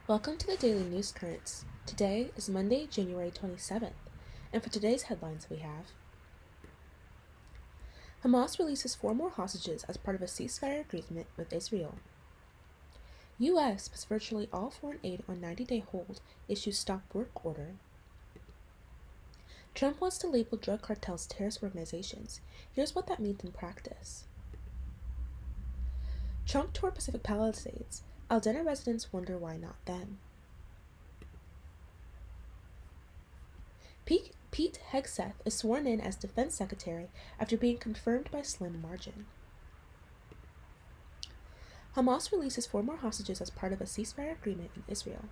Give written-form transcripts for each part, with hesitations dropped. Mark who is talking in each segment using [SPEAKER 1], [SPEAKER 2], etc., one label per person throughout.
[SPEAKER 1] Welcome to the Daily News Currents. Today is Monday, January 27th, and for today's headlines we have Hamas releases 4 more hostages as part of a ceasefire agreement with Israel. U.S. puts virtually all foreign aid on 90-day hold, issues stop work order. Trump wants to label drug cartels terrorist organizations. Here's what that means in practice. Trump toured Pacific Palisades. Aldena residents wonder why not them. Pete Hegseth is sworn in as Defense Secretary after being confirmed by slim margin. Hamas releases 4 more hostages as part of a ceasefire agreement in Israel.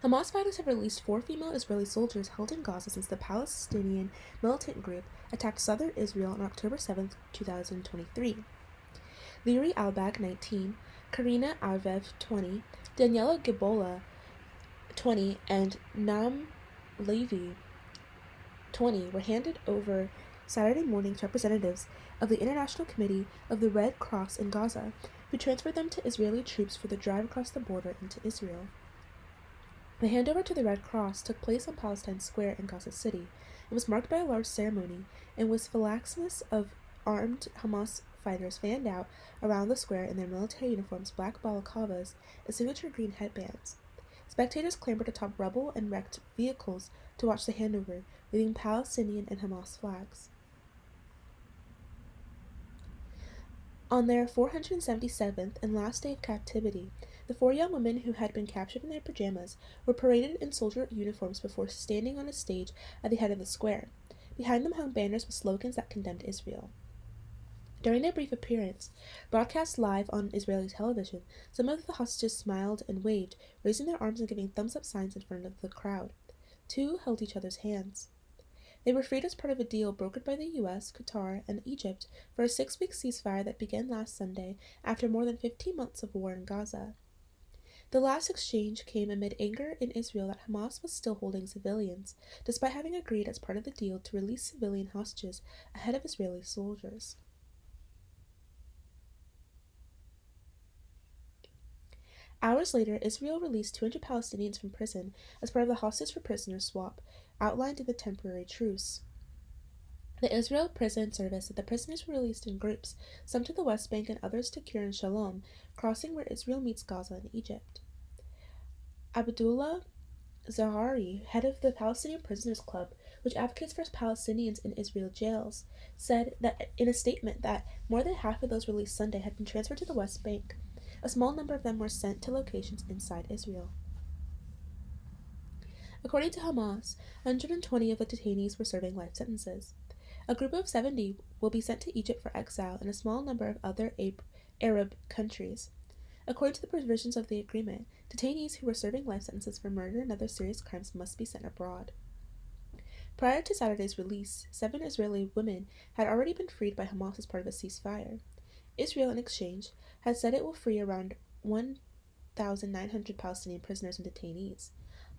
[SPEAKER 1] Hamas fighters have released 4 female Israeli soldiers held in Gaza since the Palestinian militant group attacked southern Israel on October 7, 2023. Liri Albag, 19, Karina Arvev, 20, Daniela Gibola, 20, and Nam Levy, 20, were handed over Saturday morning to representatives of the International Committee of the Red Cross in Gaza, who transferred them to Israeli troops for the drive across the border into Israel. The handover to the Red Cross took place on Palestine Square in Gaza City and was marked by a large ceremony in which phalanxes of armed Hamas fighters fanned out around the square in their military uniforms, black balaclavas, and signature green headbands. Spectators clambered atop rubble and wrecked vehicles to watch the handover, waving Palestinian and Hamas flags. On their 477th and last day of captivity, the 4 young women who had been captured in their pajamas were paraded in soldier uniforms before standing on a stage at the head of the square. Behind them hung banners with slogans that condemned Israel. During their brief appearance, broadcast live on Israeli television, some of the hostages smiled and waved, raising their arms and giving thumbs-up signs in front of the crowd. 2 held each other's hands. They were freed as part of a deal brokered by the U.S., Qatar, and Egypt for a 6-week ceasefire that began last Sunday after more than 15 months of war in Gaza. The last exchange came amid anger in Israel that Hamas was still holding civilians, despite having agreed as part of the deal to release civilian hostages ahead of Israeli soldiers. Hours later, Israel released 200 Palestinians from prison as part of the hostage for prisoners swap outlined in the temporary truce. The Israel Prison Service said the prisoners were released in groups, some to the West Bank and others to Kerem Shalom, crossing where Israel meets Gaza and Egypt. Abdullah Zahari, head of the Palestinian Prisoners Club, which advocates for Palestinians in Israel jails, said that in a statement that more than half of those released Sunday had been transferred to the West Bank. A small number of them were sent to locations inside Israel. According to Hamas, 120 of the detainees were serving life sentences. A group of 70 will be sent to Egypt for exile and a small number of other Arab countries. According to the provisions of the agreement, detainees who were serving life sentences for murder and other serious crimes must be sent abroad. Prior to Saturday's release, 7 Israeli women had already been freed by Hamas as part of a ceasefire. Israel, in exchange, has said it will free around 1,900 Palestinian prisoners and detainees.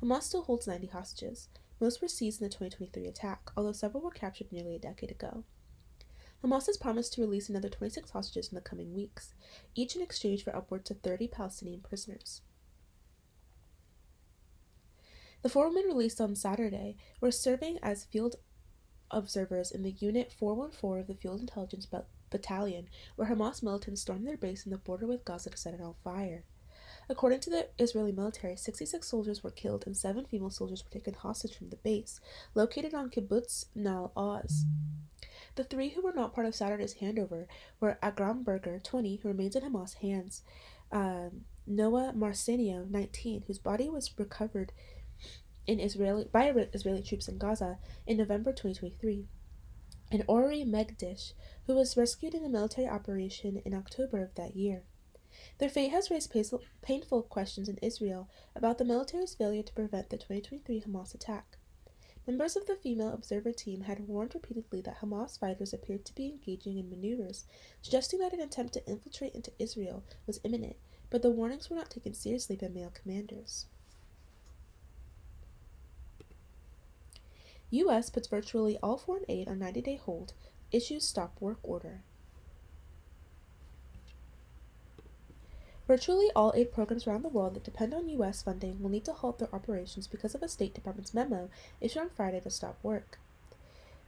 [SPEAKER 1] Hamas still holds 90 hostages. Most were seized in the 2023 attack, although several were captured nearly a decade ago. Hamas has promised to release another 26 hostages in the coming weeks, each in exchange for upwards of 30 Palestinian prisoners. The 4 women released on Saturday were serving as field observers in the Unit 414 of the Field Intelligence Battalion, where Hamas militants stormed their base in the border with Gaza to set it on fire. According to the Israeli military, 66 soldiers were killed and 7 female soldiers were taken hostage from the base, located on Kibbutz Nal Oz. The 3 who were not part of Saturday's handover were Agram Berger, 20, who remains in Hamas' hands, Noah Marcenio, 19, whose body was recovered by Israeli troops in Gaza in November 2023, and Ori Megdish, who was rescued in a military operation in October of that year. Their fate has raised painful questions in Israel about the military's failure to prevent the 2023 Hamas attack. Members of the female observer team had warned repeatedly that Hamas fighters appeared to be engaging in maneuvers, suggesting that an attempt to infiltrate into Israel was imminent, but the warnings were not taken seriously by male commanders. U.S. puts virtually all foreign aid on 90-day hold, issues stop work order. Virtually all aid programs around the world that depend on U.S. funding will need to halt their operations because of a State Department's memo issued on Friday to stop work.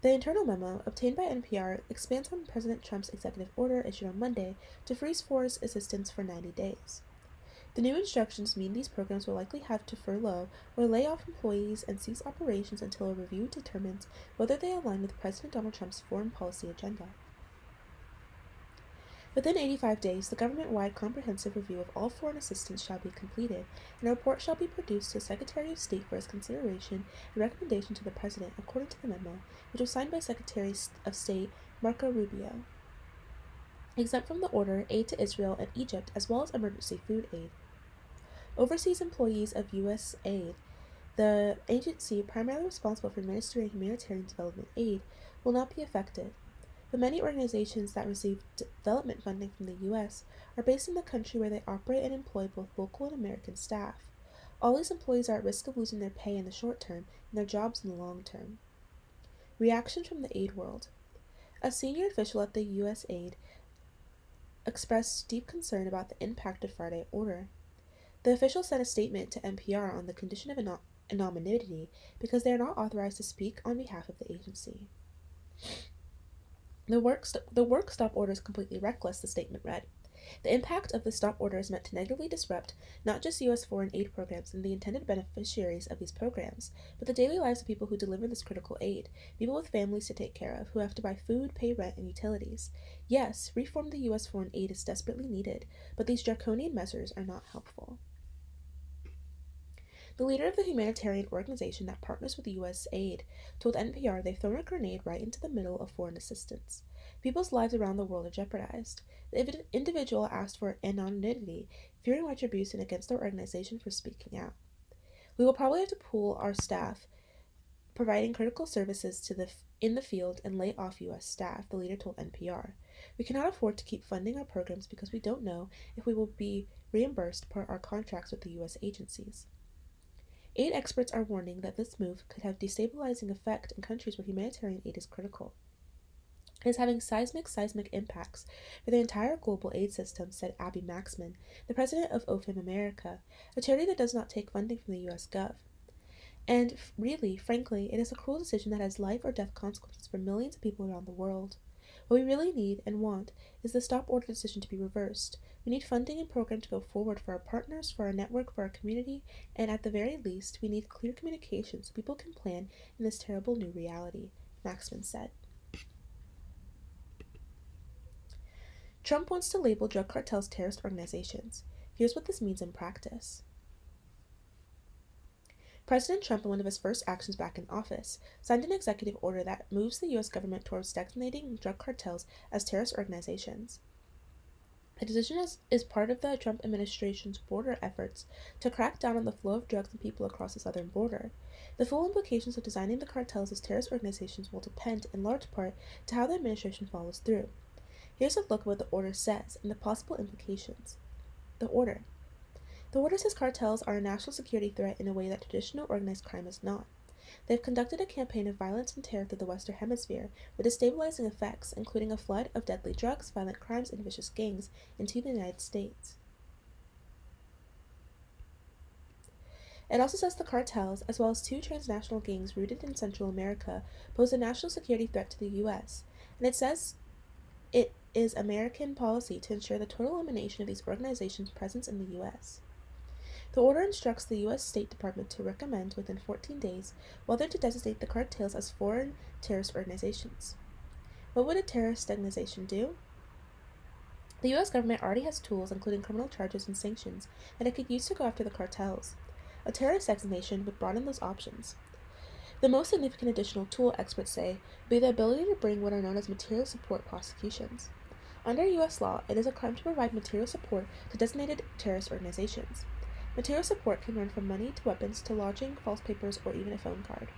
[SPEAKER 1] The internal memo, obtained by NPR, expands on President Trump's executive order issued on Monday to freeze force assistance for 90 days. The new instructions mean these programs will likely have to furlough or lay off employees and cease operations until a review determines whether they align with President Donald Trump's foreign policy agenda. Within 85 days, the government-wide comprehensive review of all foreign assistance shall be completed, and a report shall be produced to the Secretary of State for his consideration and recommendation to the President, according to the memo, which was signed by Secretary of State Marco Rubio. Exempt from the order, aid to Israel and Egypt, as well as emergency food aid. Overseas employees of U.S. aid, the agency primarily responsible for administering humanitarian development aid, will not be affected. But many organizations that receive development funding from the U.S. are based in the country where they operate and employ both local and American staff. All these employees are at risk of losing their pay in the short term and their jobs in the long term. Reaction from the aid world. A senior official at the U.S. aid expressed deep concern about the impact of Friday's order. The official sent a statement to NPR on the condition of anonymity because they are not authorized to speak on behalf of the agency. The work stop order is completely reckless, the statement read. The impact of the stop order is meant to negatively disrupt not just U.S. foreign aid programs and the intended beneficiaries of these programs, but the daily lives of people who deliver this critical aid, people with families to take care of, who have to buy food, pay rent, and utilities. Yes, reform the U.S. foreign aid is desperately needed, but these draconian measures are not helpful. The leader of the humanitarian organization that partners with U.S. aid told NPR they've thrown a grenade right into the middle of foreign assistance. People's lives around the world are jeopardized. The individual asked for anonymity, fearing retribution against their organization for speaking out. We will probably have to pool our staff providing critical services in the field and lay off U.S. staff, the leader told NPR. We cannot afford to keep funding our programs because we don't know if we will be reimbursed per our contracts with the U.S. agencies. Aid experts are warning that this move could have destabilizing effect in countries where humanitarian aid is critical. It is having seismic impacts for the entire global aid system, said Abby Maxman, the president of OFIM America, a charity that does not take funding from the U.S. Gov. And really, frankly, it is a cruel decision that has life or death consequences for millions of people around the world. What we really need and want is the stop order decision to be reversed. We need funding and program to go forward for our partners, for our network, for our community, and at the very least, we need clear communication so people can plan in this terrible new reality, Maxman said. Trump wants to label drug cartels terrorist organizations. Here's what this means in practice. President Trump, in one of his first actions back in office, signed an executive order that moves the U.S. government towards designating drug cartels as terrorist organizations. The decision is part of the Trump administration's border efforts to crack down on the flow of drugs and people across the southern border. The full implications of designing the cartels as terrorist organizations will depend, in large part, to how the administration follows through. Here's a look at what the order says and the possible implications. The order. The order says cartels are a national security threat in a way that traditional organized crime is not. They have conducted a campaign of violence and terror through the Western Hemisphere, with destabilizing effects, including a flood of deadly drugs, violent crimes, and vicious gangs, into the United States. It also says the cartels, as well as two transnational gangs rooted in Central America, pose a national security threat to the U.S., and it says it is American policy to ensure the total elimination of these organizations' presence in the U.S. The order instructs the U.S. State Department to recommend within 14 days whether to designate the cartels as foreign terrorist organizations. What would a terrorist organization do? The U.S. government already has tools, including criminal charges and sanctions, that it could use to go after the cartels. A terrorist designation would broaden those options. The most significant additional tool, experts say, would be the ability to bring what are known as material support prosecutions. Under U.S. law, it is a crime to provide material support to designated terrorist organizations. Material support can run from money to weapons to lodging, false papers, or even a phone card.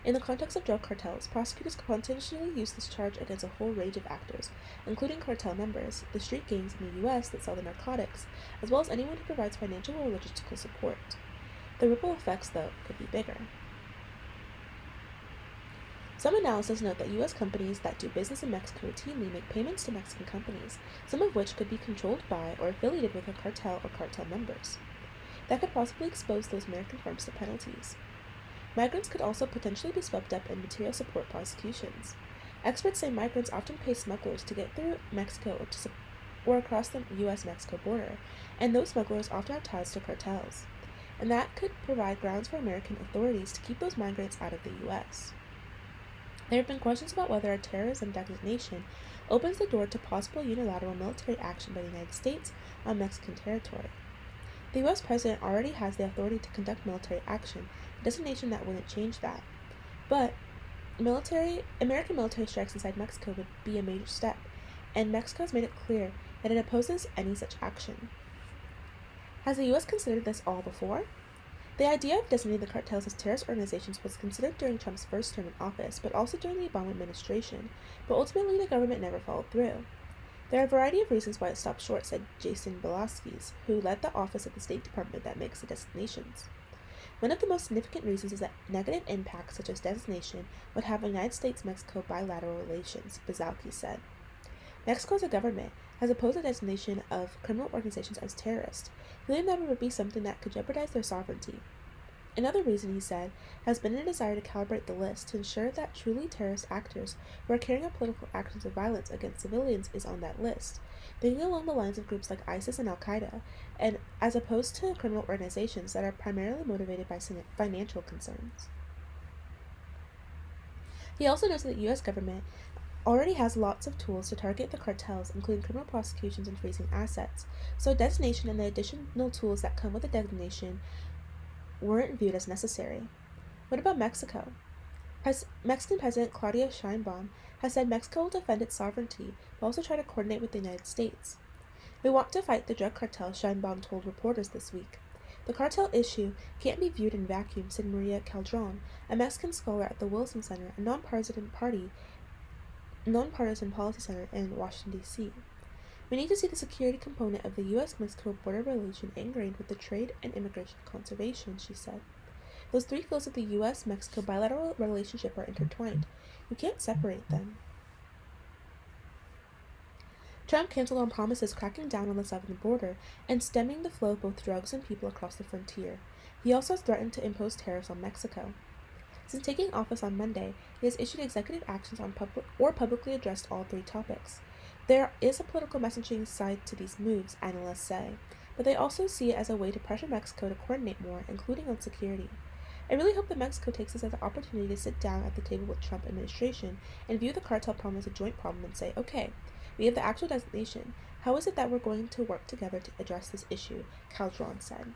[SPEAKER 1] In the context of drug cartels, prosecutors can potentially use this charge against a whole range of actors, including cartel members, the street gangs in the U.S. that sell the narcotics, as well as anyone who provides financial or logistical support. The ripple effects, though, could be bigger. Some analysis note that U.S. companies that do business in Mexico routinely make payments to Mexican companies, some of which could be controlled by or affiliated with a cartel or cartel members. That could possibly expose those American firms to penalties. Migrants could also potentially be swept up in material support prosecutions. Experts say migrants often pay smugglers to get through Mexico or across the U.S.-Mexico border, and those smugglers often have ties to cartels. And that could provide grounds for American authorities to keep those migrants out of the U.S. There have been questions about whether a terrorism designation opens the door to possible unilateral military action by the United States on Mexican territory. The U.S. president already has the authority to conduct military action, a designation that wouldn't change that. But American military strikes inside Mexico would be a major step, and Mexico has made it clear that it opposes any such action. Has the U.S. considered this all before? The idea of designating the cartels as terrorist organizations was considered during Trump's first term in office, but also during the Obama administration, but ultimately the government never followed through. There are a variety of reasons why it stopped short, said Jason Velasquez, who led the office at the State Department that makes the designations. One of the most significant reasons is that negative impacts such as designation would have on United States-Mexico bilateral relations, Velasquez said. Mexico as a government has opposed the designation of criminal organizations as terrorist, believing that it would be something that could jeopardize their sovereignty. Another reason, he said, has been a desire to calibrate the list to ensure that truly terrorist actors who are carrying out political actions of violence against civilians is on that list, thinking along the lines of groups like ISIS and Al-Qaeda, and as opposed to criminal organizations that are primarily motivated by financial concerns. He also notes that the U.S. government already has lots of tools to target the cartels, including criminal prosecutions and freezing assets, so a designation and the additional tools that come with a designation weren't viewed as necessary. What about Mexico? Mexican President Claudia Sheinbaum has said Mexico will defend its sovereignty, but also try to coordinate with the United States. We want to fight the drug cartel, Sheinbaum told reporters this week. The cartel issue can't be viewed in vacuum, said Maria Calderon, a Mexican scholar at the Wilson Center, a nonpartisan policy center in Washington, D.C. We need to see the security component of the U.S.-Mexico border relation ingrained with the trade and immigration conservation, she said. Those three fields of the U.S.-Mexico bilateral relationship are intertwined. You can't separate them. Trump canceled on promises cracking down on the southern border and stemming the flow of both drugs and people across the frontier. He also has threatened to impose tariffs on Mexico. Since taking office on Monday, he has issued executive actions on publicly addressed all three topics. There is a political messaging side to these moves, analysts say, but they also see it as a way to pressure Mexico to coordinate more, including on security. I really hope that Mexico takes this as an opportunity to sit down at the table with Trump administration and view the cartel problem as a joint problem and say, okay, we have the actual designation. How is it that we're going to work together to address this issue? Calderon said.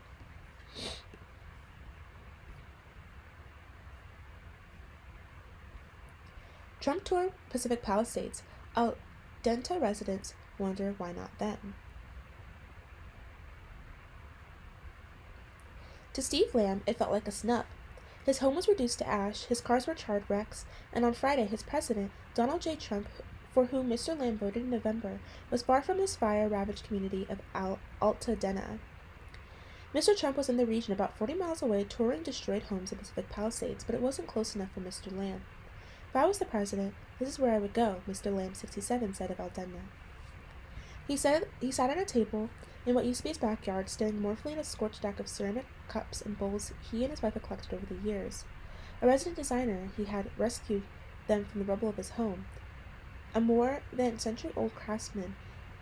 [SPEAKER 1] Trump tour Pacific Palisades. Denta residents wonder why not them. To Steve Lamb, it felt like a snub. His home was reduced to ash, his cars were charred wrecks, and on Friday, his president, Donald J. Trump, for whom Mr. Lamb voted in November, was far from his fire-ravaged community of Altadena. Mr. Trump was in the region about 40 miles away touring destroyed homes in Pacific Palisades, but it wasn't close enough for Mr. Lamb. If I was the president, this is where I would go, Mr. Lamb, 67, said of Altadena. He sat at a table in what used to be his backyard, staring mournfully at a scorched stack of ceramic cups and bowls he and his wife had collected over the years. A resident designer, he had rescued them from the rubble of his home. A more than century-old craftsman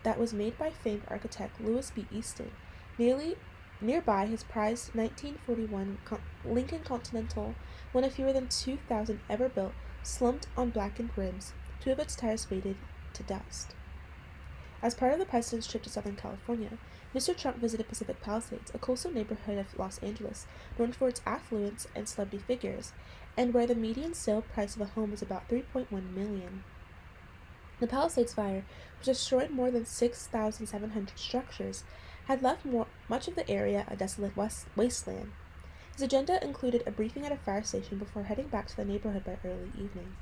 [SPEAKER 1] that was made by famed architect Louis B. Easton. Nearby, his prized 1941 Lincoln Continental, one of fewer than 2,000 ever built, slumped on blackened rims, two of its tires faded to dust. As part of the president's trip to Southern California, Mr. Trump visited Pacific Palisades, a coastal neighborhood of Los Angeles known for its affluence and celebrity figures, and where the median sale price of a home is about $3.1 million. The Palisades fire, which destroyed more than 6,700 structures, had left much of the area a desolate wasteland. His agenda included a briefing at a fire station before heading back to the neighborhood by early evening.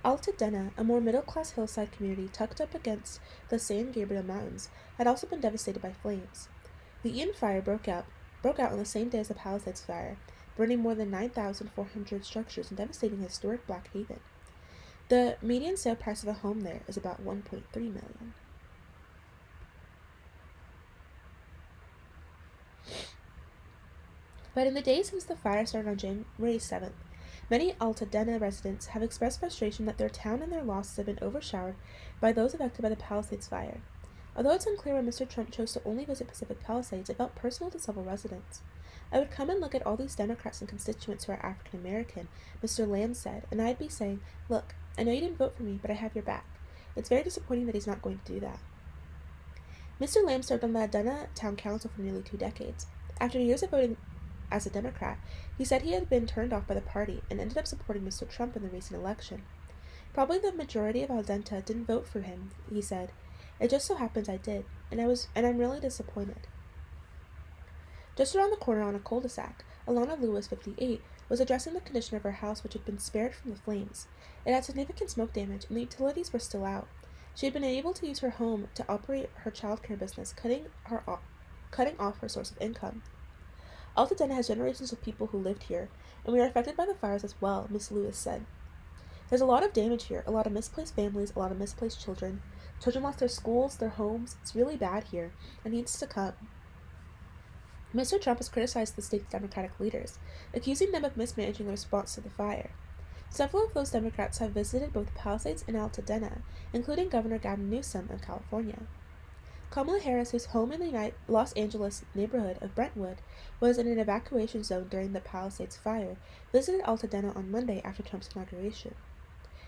[SPEAKER 1] Altadena, a more middle-class hillside community tucked up against the San Gabriel Mountains, had also been devastated by flames. The Ian fire broke out on the same day as the Palisades fire, burning more than 9,400 structures and devastating historic Black Haven. The median sale price of a home there is about $1.3 million. But in the days since the fire started on January 7th, many Altadena residents have expressed frustration that their town and their losses have been overshadowed by those affected by the Palisades fire. Although it's unclear why Mr. Trump chose to only visit Pacific Palisades, it felt personal to several residents. I would come and look at all these Democrats and constituents who are African American, Mr. Lamb said, and I'd be saying, look, I know you didn't vote for me, but I have your back. It's very disappointing that he's not going to do that. Mr. Lamb served on the Adena Town Council for nearly 2 decades. After years of voting as a Democrat, he said he had been turned off by the party and ended up supporting Mr. Trump in the recent election. Probably the majority of Aldenta didn't vote for him, he said. It just so happens I did, and I'm really disappointed. Just around the corner on a cul-de-sac, Alana Lewis, 58, was addressing the condition of her house, which had been spared from the flames. It had significant smoke damage, and the utilities were still out. She had been able to use her home to operate her childcare business, cutting off her source of income. Altadena has generations of people who lived here, and we are affected by the fires as well, Miss Lewis said. There's a lot of damage here, a lot of misplaced families, a lot of misplaced children. Children lost their schools, their homes. It's really bad here, and needs to come. Mr. Trump has criticized the state's Democratic leaders, accusing them of mismanaging the response to the fire. Several of those Democrats have visited both Palisades and Altadena, including Governor Gavin Newsom of California. Kamala Harris, whose home in the Los Angeles neighborhood of Brentwood was in an evacuation zone during the Palisades fire, visited Altadena on Monday after Trump's inauguration.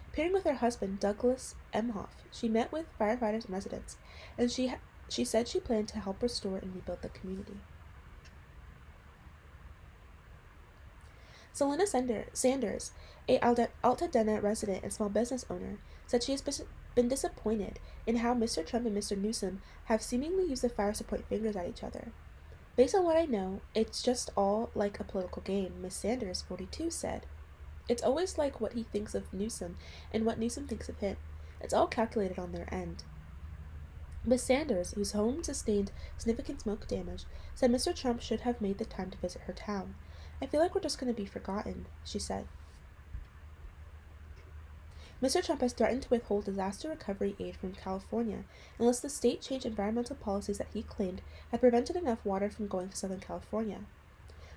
[SPEAKER 1] Appearing with her husband, Douglas Emhoff, she met with firefighters and residents, and she said she planned to help restore and rebuild the community. Selena Sanders, a Altadena resident and small business owner, said she has been disappointed in how Mr. Trump and Mr. Newsom have seemingly used the fire to point fingers at each other. Based on what I know, it's just all like a political game, Miss Sanders, 42, said. It's always like what he thinks of Newsom and what Newsom thinks of him. It's all calculated on their end. Miss Sanders, whose home sustained significant smoke damage, said Mr. Trump should have made the time to visit her town. I feel like we're just going to be forgotten, she said. Mr. Trump has threatened to withhold disaster recovery aid from California unless the state changed environmental policies that he claimed had prevented enough water from going to Southern California.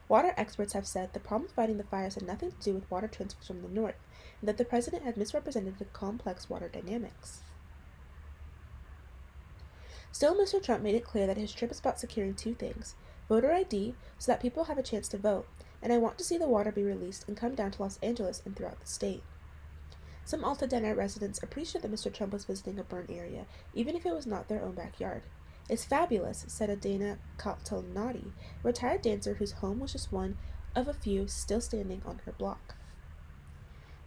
[SPEAKER 1] Water experts have said the problem fighting the fires had nothing to do with water transfers from the north, and that the president had misrepresented the complex water dynamics. Still, Mr. Trump made it clear that his trip is about securing 2 things: voter ID, so that people have a chance to vote, and I want to see the water be released and come down to Los Angeles and throughout the state. Some Altadena residents appreciate that Mr. Trump was visiting a burned area, even if it was not their own backyard. It's fabulous, said Adana Caltonati, a retired dancer whose home was just one of a few still standing on her block.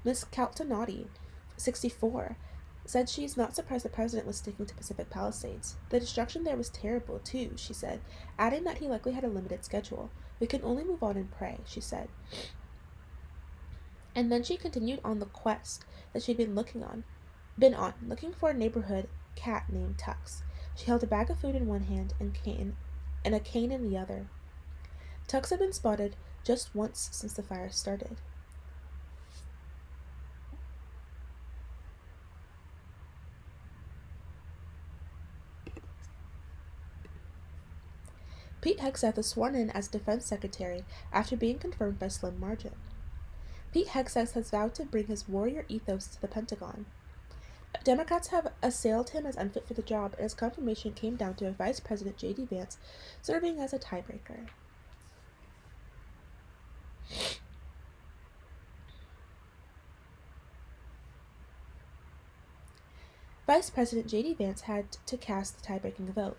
[SPEAKER 1] Miss Caltonati, 64, said she is not surprised the president was sticking to Pacific Palisades. The destruction there was terrible, too, she said, adding that he likely had a limited schedule. We can only move on and pray, she said. And then she continued on the quest that she'd been on, looking for a neighborhood cat named Tux. She held a bag of food in one hand and a cane in the other. Tux had been spotted just once since the fire started. Pete Hegseth was sworn in as Defense Secretary after being confirmed by slim margin. Pete Hegseth has vowed to bring his warrior ethos to the Pentagon. Democrats have assailed him as unfit for the job, and his confirmation came down to Vice President J.D. Vance serving as a tiebreaker. Vice President J.D. Vance had to cast the tie-breaking vote.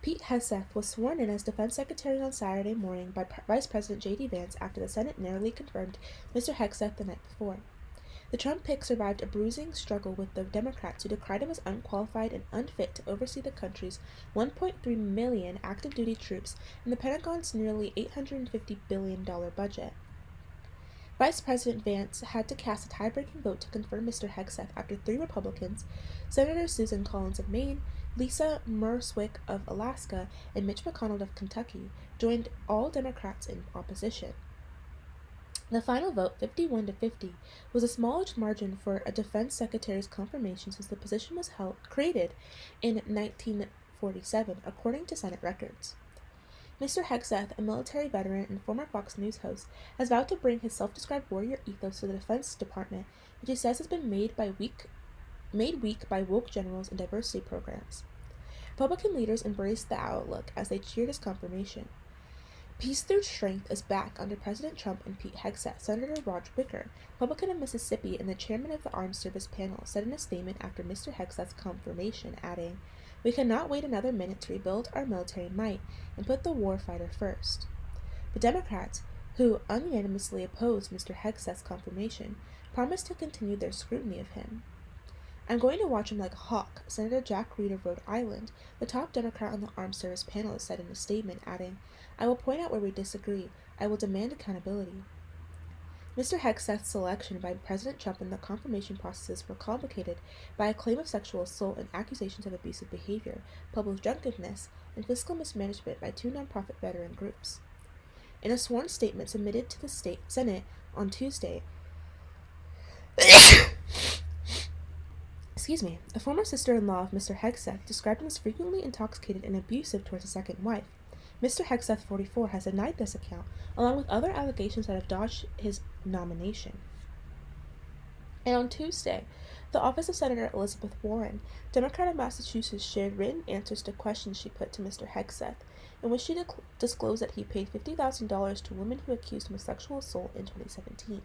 [SPEAKER 1] Pete Hegseth was sworn in as Defense Secretary on Saturday morning by Vice President J.D. Vance after the Senate narrowly confirmed Mr. Hegseth the night before. The Trump pick survived a bruising struggle with the Democrats, who decried him as unqualified and unfit to oversee the country's 1.3 million active-duty troops and the Pentagon's nearly $850 billion budget. Vice President Vance had to cast a tie-breaking vote to confirm Mr. Hegseth after 3 Republicans, Senators Susan Collins of Maine, Lisa Murr-Swick of Alaska, and Mitch McConnell of Kentucky, joined all Democrats in opposition. The final vote, 51 to 50, was the smallest margin for a defense secretary's confirmation since the position was created in 1947, according to Senate records. Mr. Hegseth, a military veteran and former Fox News host, has vowed to bring his self-described warrior ethos to the Defense Department, which he says has been made weak by woke generals and diversity programs. Republican leaders embraced the outlook as they cheered his confirmation. Peace through strength is back under President Trump and Pete Hegseth, Senator Roger Wicker, Republican of Mississippi and the chairman of the Armed Service Panel, said in a statement after Mr. Hegseth's confirmation, adding, "We cannot wait another minute to rebuild our military might and put the warfighter first." The Democrats, who unanimously opposed Mr. Hegseth's confirmation, promised to continue their scrutiny of him. "I'm going to watch him like a hawk," Senator Jack Reed of Rhode Island, the top Democrat on the Armed Service Panel, said in a statement, adding, "I will point out where we disagree. I will demand accountability." Mr. Hegseth's selection by President Trump and the confirmation processes were complicated by a claim of sexual assault and accusations of abusive behavior, public drunkenness, and fiscal mismanagement by two nonprofit veteran groups. In a sworn statement submitted to the state Senate on Tuesday, a former sister-in-law of Mr. Hegseth described him as frequently intoxicated and abusive towards his second wife. Mr. Hegseth, 44, has denied this account, along with other allegations that have dodged his nomination. And on Tuesday, the office of Senator Elizabeth Warren, Democrat of Massachusetts, shared written answers to questions she put to Mr. Hegseth, in which she disclosed that he paid $50,000 to women who accused him of sexual assault in 2017.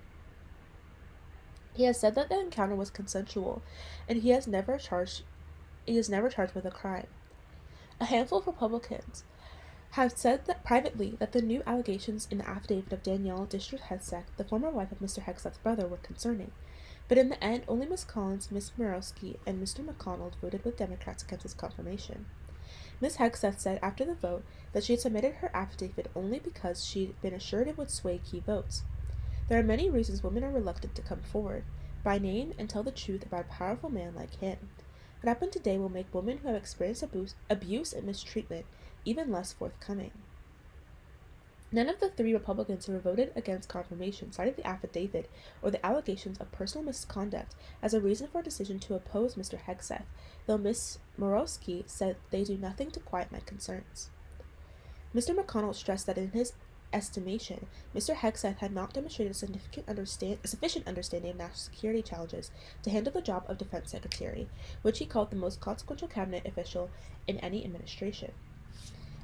[SPEAKER 1] He has said that the encounter was consensual, and he is never charged with a crime. A handful of Republicans have said that privately that the new allegations in the affidavit of Danielle District Hegseth, the former wife of Mr. Hegseth's brother, were concerning. But in the end, only Ms. Collins, Ms. Mirowski, and Mr. McConnell voted with Democrats against his confirmation. Ms. Hegseth said after the vote that she had submitted her affidavit only because she'd been assured it would sway key votes. There are many reasons women are reluctant to come forward, by name, and tell the truth about a powerful man like him. What happened today will make women who have experienced abuse and mistreatment even less forthcoming. None of the three Republicans who voted against confirmation cited the affidavit or the allegations of personal misconduct as a reason for a decision to oppose Mr. Hegseth, though Ms. Mirowski said they do nothing to quiet my concerns. Mr. McConnell stressed that in his estimation, Mr. Hegseth had not demonstrated a sufficient understanding of national security challenges to handle the job of Defense Secretary, which he called the most consequential cabinet official in any administration.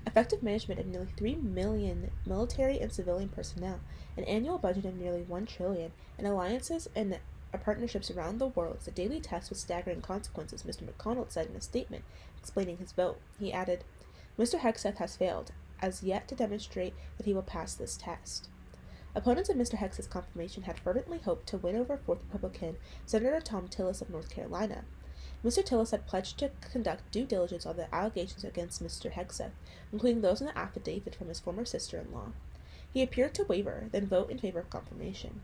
[SPEAKER 1] Effective management of nearly 3 million military and civilian personnel, an annual budget of nearly $1 trillion, and alliances and partnerships around the world is a daily test with staggering consequences, Mr. McConnell said in a statement explaining his vote. He added, "Mr. Hegseth has failed as yet to demonstrate that he will pass this test." Opponents of Mr. Hegseth's confirmation had fervently hoped to win over 4th Republican Senator Tom Tillis of North Carolina. Mr. Tillis had pledged to conduct due diligence on the allegations against Mr. Hegseth, including those in the affidavit from his former sister-in-law. He appeared to waver, then vote in favor of confirmation.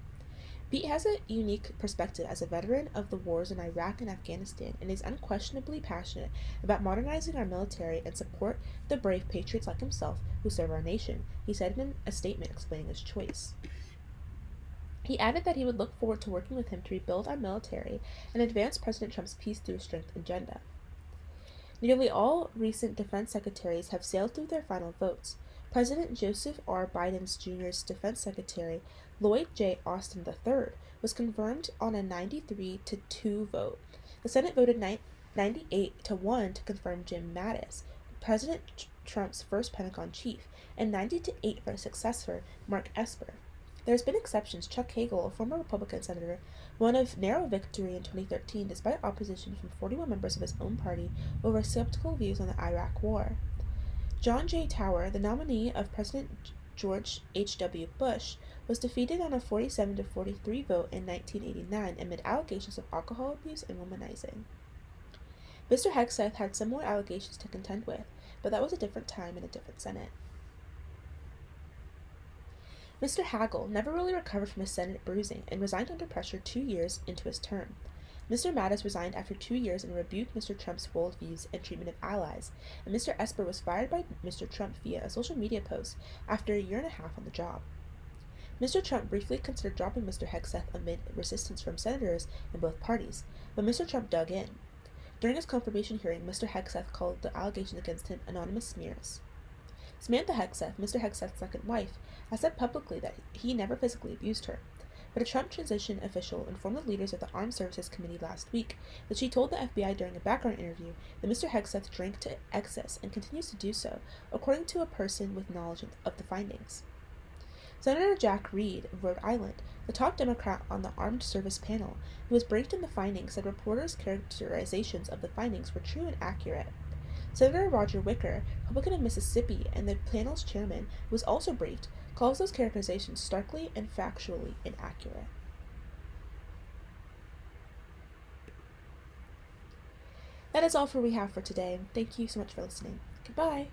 [SPEAKER 1] Pete has a unique perspective as a veteran of the wars in Iraq and Afghanistan, and is unquestionably passionate about modernizing our military and support the brave patriots like himself who serve our nation, he said in a statement explaining his choice. He added that he would look forward to working with him to rebuild our military and advance President Trump's peace through strength agenda. Nearly all recent defense secretaries have sailed through their final votes. President Joseph R. Biden Jr.'s defense secretary, Lloyd J. Austin III, was confirmed on a 93-2 vote. The Senate voted 98-1 to confirm Jim Mattis, President Trump's first Pentagon chief, and 90-8 for his successor, Mark Esper. There's been exceptions. Chuck Hagel, a former Republican senator, won a narrow victory in 2013 despite opposition from 41 members of his own party over skeptical views on the Iraq War. John J. Tower, the nominee of President George H.W. Bush, was defeated on a 47-43 vote in 1989 amid allegations of alcohol abuse and womanizing. Mr. Hegseth had similar allegations to contend with, but that was a different time and a different Senate. Mr. Hagel never really recovered from his Senate bruising and resigned under pressure 2 years into his term. Mr. Mattis resigned after 2 years and rebuked Mr. Trump's worldviews and treatment of allies, and Mr. Esper was fired by Mr. Trump via a social media post after a year and a half on the job. Mr. Trump briefly considered dropping Mr. Hegseth amid resistance from senators in both parties, but Mr. Trump dug in. During his confirmation hearing, Mr. Hegseth called the allegations against him anonymous smears. Samantha Hegseth, Mr. Hegseth's second wife, has said publicly that he never physically abused her. But a Trump transition official informed the leaders of the Armed Services Committee last week that she told the FBI during a background interview that Mr. Hegseth drank to excess and continues to do so, according to a person with knowledge of the findings. Senator Jack Reed of Rhode Island, the top Democrat on the Armed Service panel, who was briefed in the findings, said reporters' characterizations of the findings were true and accurate. Senator Roger Wicker, Republican of Mississippi and the panel's chairman, who was also briefed, calls those characterizations starkly and factually inaccurate. That is all we have for today. Thank you so much for listening. Goodbye.